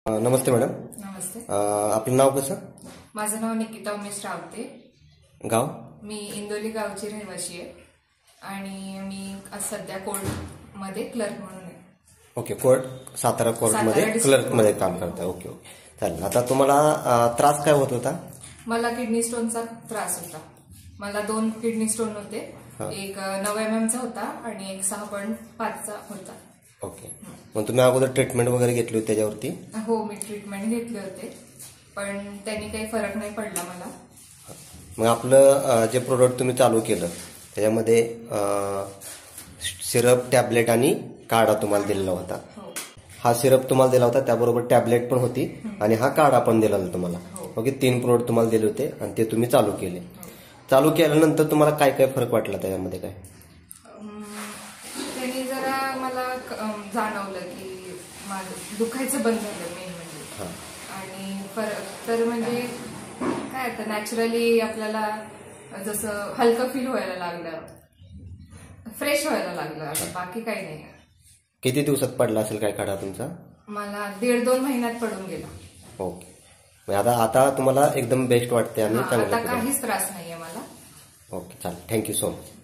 नमस्ते madam. नमस्ते. आपलं नाव कसं? माझं नाव निकिता उमेश रावते. गाव? मी इंदोली गावची रहिवाशी आहे आणि मी सध्या कोर्टमध्ये क्लर्क म्हणून आहे. ओके. सातारा कोर्टमध्ये क्लर्कमध्ये काम करता. ओके ओके, चालेल. आता तुम्हाला त्रास काय होत होता? मला किडनी स्टोनचा त्रास होता. मला 2 किडनी स्टोन होते. एक 9 mm चा होता आणि एक 6.5 होता. ओके. मग तुम्ही अगोदर ट्रीटमेंट वगैरे घेतली होती त्याच्यावरती? हो, मी ट्रीटमेंट घेतले होते पण त्यांनी काही फरक नाही पडला मला. मग आपलं जे प्रोडक्ट तुम्ही चालू केलं त्याच्यामध्ये सिरप, टॅबलेट आणि काढा तुम्हाला दिलेला होता. हा सिरप तुम्हाला दिला होता, त्याबरोबर टॅबलेट पण होती आणि हा काढा पण दिला तुम्हाला. ओके. 3 प्रोडक्ट तुम्हाला दिले होते आणि ते तुम्ही चालू केले. चालू केल्यानंतर तुम्हाला काय काय फरक वाटला त्याच्यामध्ये? काय त्यांनी जरा मला जाणवलं की माझं दुखायचं बंद झालं मेन म्हणजे. आणि फरक तर म्हणजे काय आता नॅचरली आपल्याला जसं हलकं फील व्हायला लागलं, फ्रेश व्हायला लागलं, बाकी काही नाही. किती दिवसात पडला असेल काय काढा तुमचा? मला 1.5-2 महिन्यात पडून गेला. ओके. आता तुम्हाला एकदम बेस्ट वाटते आणि आता काहीच त्रास नाहीये मला. ओके, चालेल. Thank you so much.